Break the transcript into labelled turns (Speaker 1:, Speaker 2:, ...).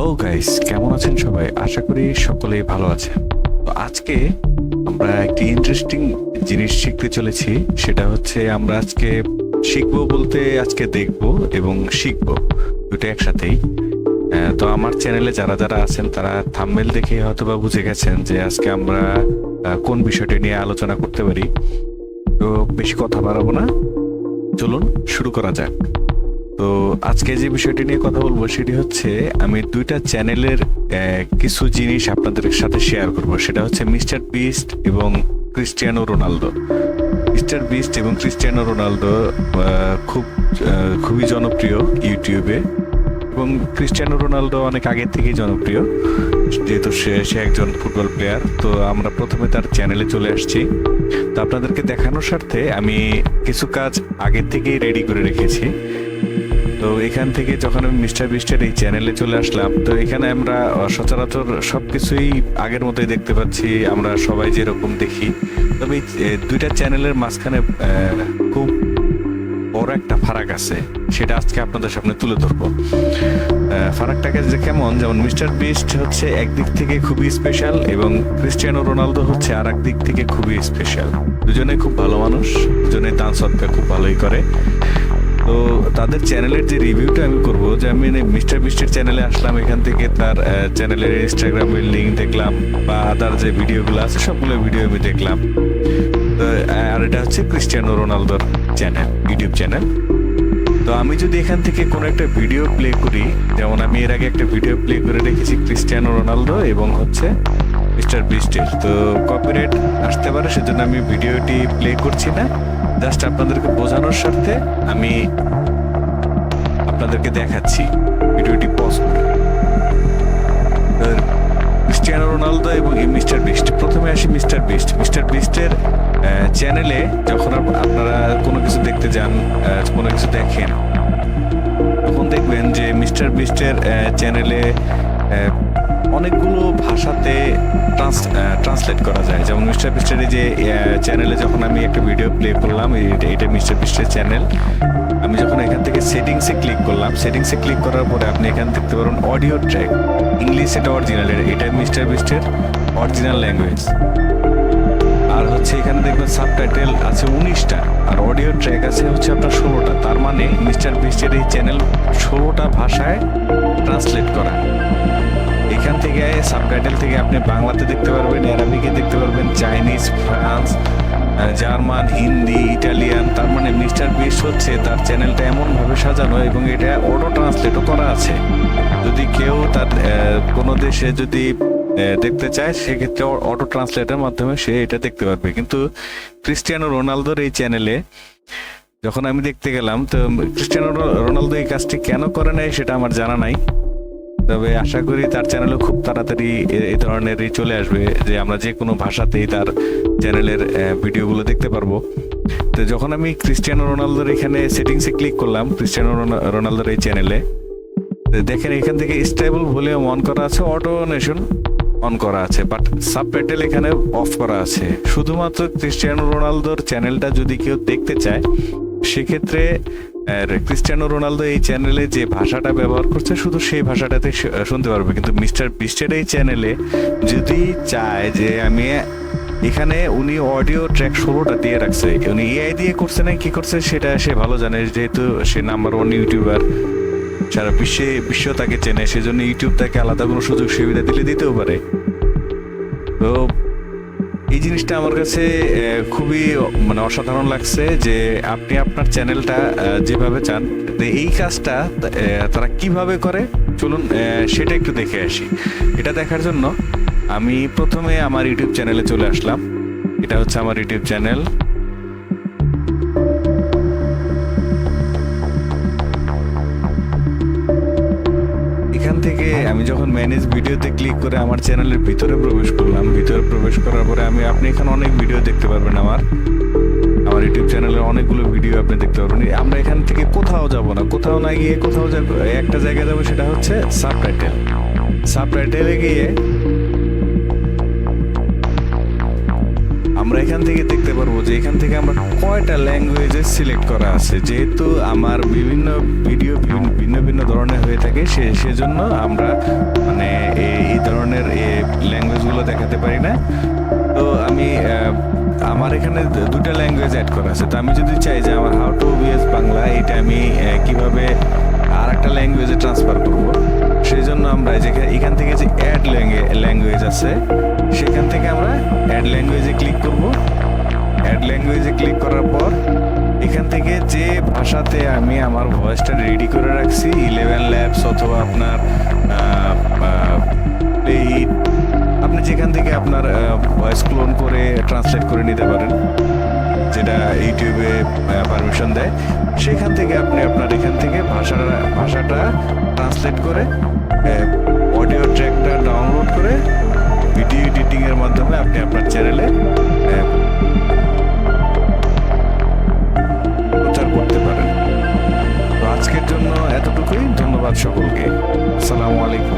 Speaker 1: Hello guys, কেমন আছেন সবাই? আশা করি সকলেই ভালো আছেন। তো আজকে আমরা একটি ইন্টারেস্টিং জিনিস শিখতে চলেছি। সেটা হচ্ছে আমরা আজকে শিখবো বলতে আজকে দেখবো এবং শিখবো দুটো একসাথেই। তো আমার চ্যানেলে যারা যারা আছেন তারা থাম্বনেল দেখে হয়তোবা বুঝে গেছেন যে আজকে আমরা কোন বিষয়টি নিয়ে আলোচনা করতে পারি। তো বেশি কথা বাড়াবো না, চলুন শুরু করা যাক। তো আজকে যে বিষয়টি নিয়ে কথা বলবো সেটি হচ্ছে আমি দুইটা চ্যানেলের কিছু জিনিস আপনাদের সাথে শেয়ার করব। সেটা হচ্ছে মিস্টার বিস্ট এবং ক্রিস্টিয়ানো রোনালদো। মিস্টার বিস্ট এবং ক্রিস্টিয়ানো রোনালদো খুবই জনপ্রিয় ইউটিউবে, এবং ক্রিস্টিয়ানো রোনালদো অনেক আগে থেকেই জনপ্রিয় যেহেতু সে একজন ফুটবল প্লেয়ার। তো আমরা প্রথমে তার চ্যানেলে চলে আসছি। তো আপনাদেরকে দেখানোর স্বার্থে আমি কিছু কাজ আগে থেকেই রেডি করে রেখেছি। তো এখান থেকে যখন আমি মিস্টার বিস্টের এই চ্যানেলে চলে আসলাম, তো এখানে আমরা সচরাচর সবকিছুই আগের মতোই দেখতে পাচ্ছি, আমরা সবাই যেরকম দেখি। তবে এই দুইটা চ্যানেলের মাঝখানে খুব বড় একটা ফারাক আছে, সেটা আজকে আপনাদের সামনে তুলে ধরবো। ফারাকটাকে যে কেমন, যেমন মিস্টার বিস্ট হচ্ছে একদিক থেকে খুবই স্পেশাল এবং ক্রিস্টিয়ানো রোনালদো হচ্ছে আর এক দিক থেকে খুবই স্পেশাল। দুজনে খুব ভালো মানুষ, দুজনে দান সৎকার খুব ভালোই করে। তো তাদের চ্যানেলের যে রিভিউটা আমি করবো, যে আমি মিস্টার বিস্টের চ্যানেলে আসলাম, এখান থেকে তার চ্যানেলের ইনস্টাগ্রামের লিঙ্ক দেখলাম বা আদার যে ভিডিওগুলো আছে সবগুলো ভিডিও আমি দেখলাম। তো আর এটা হচ্ছে ক্রিস্টিয়ানো রোনালদোর চ্যানেল, ইউটিউব চ্যানেল। তো আমি যদি এখান থেকে কোনো একটা ভিডিও প্লে করি, যেমন আমি এর আগে একটা ভিডিও প্লে করে রেখেছি ক্রিস্টিয়ানো রোনালদো এবং হচ্ছে মিস্টার বিস্টের, তো কপিরাইট আসতে পারে, সেজন্য আমি ভিডিওটি প্লে করছি না। জাস্ট আপনাদেরকে বোঝানোর স্বার্থে আমি আপনাদেরকে দেখাচ্ছি। ভিডিওটি পজ করে ক্রিস্টিয়ানো রোনালদো এবং মিস্টার বিস্ট। প্রথমে আসি মিস্টার বিস্ট। মিস্টার বিস্টের চ্যানেলে যখন আপনারা কোনো কিছু দেখতে যান, কোনো কিছু দেখেন, তখন দেখবেন যে মিস্টার বিস্টের চ্যানেলে অনেকগুলো ভাষাতে ট্রান্সলেট করা যায়। যেমন মিস্টার বিস্টের এই যে চ্যানেলে যখন আমি একটা ভিডিও প্লে করলাম, এটা মিস্টার বিস্টের চ্যানেল, আমি যখন এখান থেকে সেটিংসে ক্লিক করলাম, সেটিংসে ক্লিক করার পরে আপনি এখানে দেখতে পারেন অডিও ট্র্যাক, ইংলিশ, এটা অরিজিনাল, এটা মিস্টার বিস্টের অরিজিনাল ল্যাঙ্গুয়েজ। আর হচ্ছে এখানে দেখবেন সাবটাইটেল আছে 19টা আর অডিও ট্র্যাক আছে হচ্ছে আপনার 16টা। তার মানে মিস্টার বিস্টের এই চ্যানেল 16টা ভাষায় ট্রান্সলেট করা। এখান থেকে সাবটাইটেল থেকে আপনি বাংলাতে দেখতে পারবেন, আরবিকে দেখতে পারবেন, Chinese, France, German, Hindi, Italian. তার মানে মিস্টার বিস্ট হচ্ছে তার চ্যানেলটা এমনভাবে সাজানো এবং এটা অটো ট্রান্সলেটও করা আছে। যদি কেউ তার কোনো দেশে যদি দেখতে চায়, সেক্ষেত্রে অটো ট্রান্সলেটের মাধ্যমে সে এটা দেখতে পারবে। কিন্তু ক্রিস্টিয়ানো রোনালদোর এই চ্যানেলে যখন আমি দেখতে গেলাম, তো ক্রিস্টিয়ানো রোনালদো এই কাজটি কেন করে নাই সেটা আমার জানা নাই। তবে আশা করি তার চ্যানেলে খুব তাড়াতাড়ি এই ধরনেরই চলে আসবে, যে আমরা যে কোনো ভাষাতেই তার চ্যানেলের ভিডিওগুলো দেখতে পারবো। তো যখন আমি ক্রিস্টিয়ানো রোনালদোর এখানে সেটিংসে ক্লিক করলাম, ক্রিস্টিয়ানো রোনালদোর এই চ্যানেলে দেখেন এখান থেকে স্টেবল ভলিউম অন করা আছে, অটোনেশন অন করা আছে, বাট সাবটাইটেল এখানে অফ করা আছে। শুধুমাত্র ক্রিস্টিয়ানো রোনালদোর চ্যানেলটা যদি কেউ দেখতে চায়, সেক্ষেত্রে ক্রিস্টিয়ানো রোনালদো এই চ্যানেলে যে ভাষাটা ব্যবহার করছে শুধু সেই ভাষাটাতে শুনতে পারবে। কিন্তু মিস্টার বিস্টের এই চ্যানেলে যদি চায় যে আমি এখানে, উনি অডিও ট্র্যাক 16টা দিয়ে রাখছে, উনি এআই দিয়ে করছে না কি করছে সেটা সে ভালো জানে, যেহেতু সে নাম্বার 1 ইউটিউবার, সারা বিশ্ব তাকে চেনে, সেজন্য ইউটিউব তাকে আলাদা কোনো সুযোগ সুবিধা দিতেও পারে। তো এই জিনিসটা আমার কাছে খুবই অসাধারণ লাগছে, যে আপনি আপনার চ্যানেলটা যেভাবে চান, এই কাজটা তারা কিভাবে করে, চলুন সেটা একটু দেখে আসি। এটা দেখার জন্য আমি প্রথমে আমার ইউটিউব চ্যানেলে চলে আসলাম। এটা হচ্ছে আমার ইউটিউব চ্যানেল। এখান থেকে আমি যখন ম্যানেজ ভিডিওতে ক্লিক করে আমার চ্যানেলের ভিতরে প্রবেশ করলাম, ভিতরে প্রবেশ করার পরে আপনি এখানে অনেক ভিডিও দেখতে পারবেন। আমার ইউটিউব চ্যানেলের অনেকগুলো ভিডিও আপনি দেখতে পারবেন। আমরা এখান থেকে কোথাও যাব না, কোথাও না গিয়ে কোথাও যাব, একটা জায়গায় যাবো, সেটা হচ্ছে সাবটাইটেল। সাবটাইটেলে গিয়ে আমরা এখান থেকে দেখতে পারবো যে এখান থেকে আমরা কয়টা ল্যাঙ্গুয়েজে সিলেক্ট করা আছে। যেহেতু আমার বিভিন্ন ভিডিও ভিন্ন ভিন্ন ধরনের হয়ে থাকে, সেজন্য আমরা মানে এই ধরনের ল্যাঙ্গুয়েজগুলো দেখাতে পারি না। তো আমি আমার এখানে দুটো ল্যাঙ্গুয়েজ অ্যাড করা আছে। তো আমি যদি চাই যে আমার হাউ টু বিএস বাংলা এটা আমি কিভাবে আর একটা ল্যাঙ্গুয়েজে ট্রান্সফার করব, সেই জন্য আমরা এখান থেকে যে অ্যাড ল্যাঙ্গুয়েজ আছে সেখান থেকে আমরা অ্যাড ল্যাঙ্গুয়েজে ক্লিক করব। অ্যাড ল্যাঙ্গুয়েজে ক্লিক করার পর এখান থেকে যে ভাষাতে আমি আমার ভয়েসটা রেডি করে রাখছি 11 ল্যাবস অথবা আপনার প্লেইট, আপনি যেখান থেকে আপনার ভয়েস ক্লোন করে ট্রান্সলেট করে নিতে পারেন, যেটা ইউটিউবে পারমিশন দেয়, সেখান থেকে আপনি আপনার এখান থেকে ভাষাটা ট্রান্সলেট করে অডিও ট্র্যাকটা ডাউনলোড করে ভিডিও এডিটিংয়ের মাধ্যমে আপনি আপনার চ্যানেলে প্রচার করতে পারেন। তো আজকের জন্য এতটুকুই, ধন্যবাদ সকলকে। আসসালামু আলাইকুম।